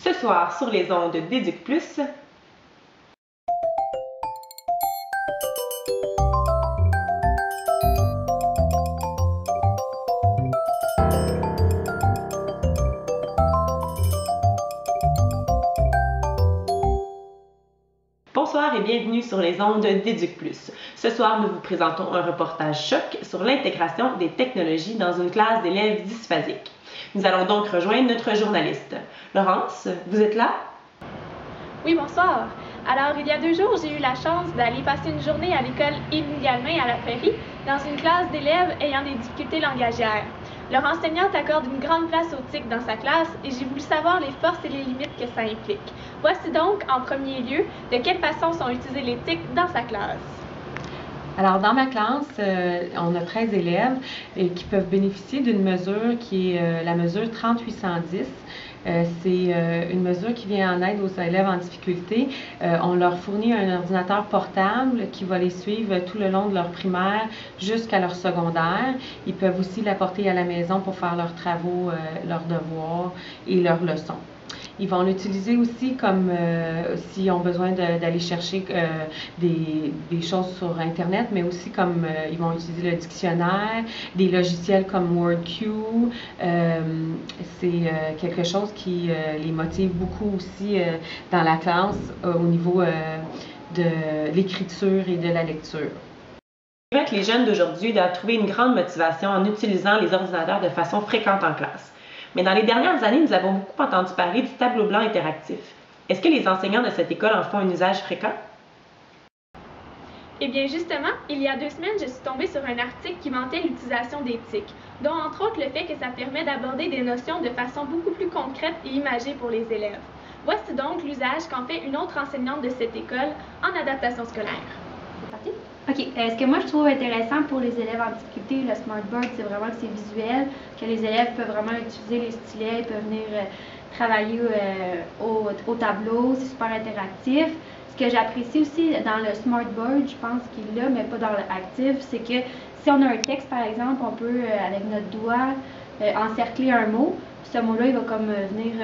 Ce soir, sur les ondes d'Éduc Plus, bonsoir et bienvenue sur les ondes d'Éduc Plus. Ce soir, nous vous présentons un reportage choc sur l'intégration des technologies dans une classe d'élèves dysphasiques. Nous allons donc rejoindre notre journaliste. Laurence, vous êtes là? Oui, bonsoir. Alors, il y a 2 jours, j'ai eu la chance d'aller passer une journée à l'école Émilie Galmin à la Prairie, dans une classe d'élèves ayant des difficultés langagières. Leur enseignante accorde une grande place aux TIC dans sa classe et j'ai voulu savoir les forces et les limites que ça implique. Voici donc, en premier lieu, de quelle façon sont utilisés les TIC dans sa classe. Alors, dans ma classe, on a 13 élèves qui peuvent bénéficier d'une mesure qui est la mesure 3810. C'est une mesure qui vient en aide aux élèves en difficulté. On leur fournit un ordinateur portable qui va les suivre tout le long de leur primaire jusqu'à leur secondaire. Ils peuvent aussi l'apporter à la maison pour faire leurs travaux, leurs devoirs et leurs leçons. Ils vont l'utiliser aussi comme s'ils ont besoin d'aller chercher des choses sur Internet, mais aussi comme ils vont utiliser le dictionnaire, des logiciels comme WordQ. C'est quelque chose qui les motive beaucoup aussi dans la classe au niveau de l'écriture et de la lecture. C'est vrai que les jeunes d'aujourd'hui doivent trouver une grande motivation en utilisant les ordinateurs de façon fréquente en classe. Mais dans les dernières années, nous avons beaucoup entendu parler du tableau blanc interactif. Est-ce que les enseignants de cette école en font un usage fréquent? Eh bien, justement, il y a 2 semaines, je suis tombée sur un article qui vantait l'utilisation des TIC, dont entre autres le fait que ça permet d'aborder des notions de façon beaucoup plus concrète et imagée pour les élèves. Voici donc l'usage qu'en fait une autre enseignante de cette école en adaptation scolaire. C'est parti? OK. Ce que moi je trouve intéressant pour les élèves en difficulté, le smartboard, c'est vraiment que c'est visuel, que les élèves peuvent vraiment utiliser les stylets, ils peuvent venir travailler au tableau, c'est super interactif. Ce que j'apprécie aussi dans le smartboard, je pense qu'il est là, mais pas dans l'actif, c'est que si on a un texte par exemple, on peut avec notre doigt encercler un mot, puis ce mot-là il va comme venir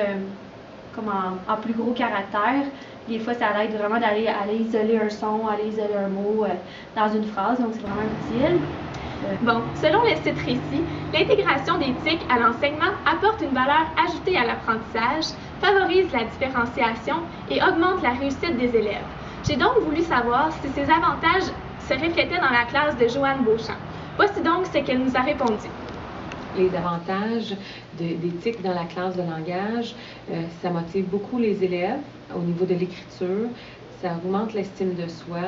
comme en plus gros caractères. Des fois, ça aide vraiment d'aller isoler un son, aller isoler un mot dans une phrase, donc c'est vraiment utile. Bon, selon le site Récit, l'intégration des TIC à l'enseignement apporte une valeur ajoutée à l'apprentissage, favorise la différenciation et augmente la réussite des élèves. J'ai donc voulu savoir si ces avantages se reflétaient dans la classe de Joanne Beauchamp. Voici donc ce qu'elle nous a répondu. Les avantages des TIC dans la classe de langage, ça motive beaucoup les élèves au niveau de l'écriture, ça augmente l'estime de soi.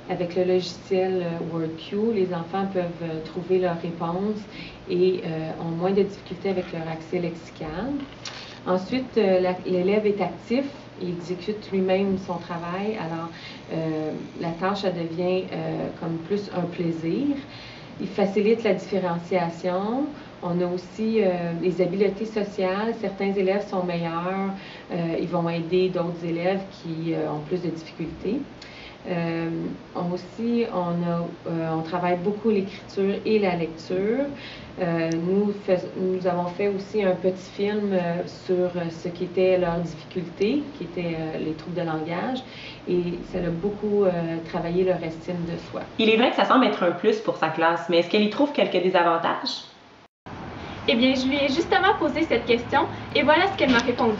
Avec le logiciel WordQ, les enfants peuvent trouver leurs réponses et ont moins de difficultés avec leur accès lexical. Ensuite, l'élève est actif, il exécute lui-même son travail, alors la tâche elle devient comme plus un plaisir. Il facilite la différenciation. On a aussi les habiletés sociales. Certains élèves sont meilleurs. Ils vont aider d'autres élèves qui ont plus de difficultés. On travaille beaucoup l'écriture et la lecture. Nous avons fait aussi un petit film sur ce qui était leurs difficultés, qui étaient les troubles de langage, et ça a beaucoup travaillé leur estime de soi. Il est vrai que ça semble être un plus pour sa classe, mais est-ce qu'elle y trouve quelques désavantages? Eh bien, je lui ai justement posé cette question et voilà ce qu'elle m'a répondu.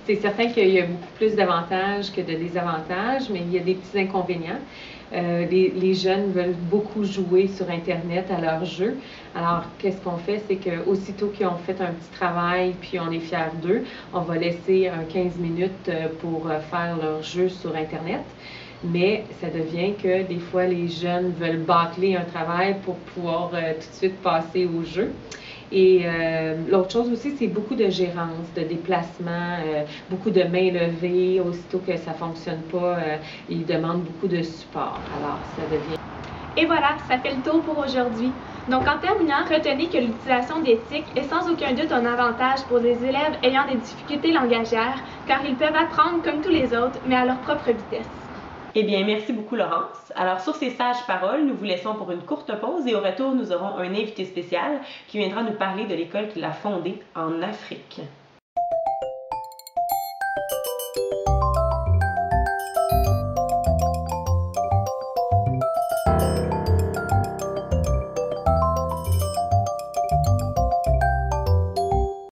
C'est certain qu'il y a beaucoup plus d'avantages que de désavantages, mais il y a des petits inconvénients. Les jeunes veulent beaucoup jouer sur Internet à leur jeu. Alors, qu'est-ce qu'on fait? C'est qu'aussitôt qu'ils ont fait un petit travail, puis on est fiers d'eux, on va laisser un 15 minutes pour faire leur jeu sur Internet. Mais ça devient que des fois, les jeunes veulent bâcler un travail pour pouvoir tout de suite passer au jeu. Et l'autre chose aussi, c'est beaucoup de gérance, de déplacement, beaucoup de mains levées. Aussitôt que ça ne fonctionne pas, ils demandent beaucoup de support. Alors, ça devient... Et voilà, ça fait le tour pour aujourd'hui. Donc, en terminant, retenez que l'utilisation des TIC est sans aucun doute un avantage pour les élèves ayant des difficultés langagières, car ils peuvent apprendre comme tous les autres, mais à leur propre vitesse. Eh bien, merci beaucoup, Laurence. Alors, sur ces sages paroles, nous vous laissons pour une courte pause et au retour, nous aurons un invité spécial qui viendra nous parler de l'école qu'il a fondée en Afrique.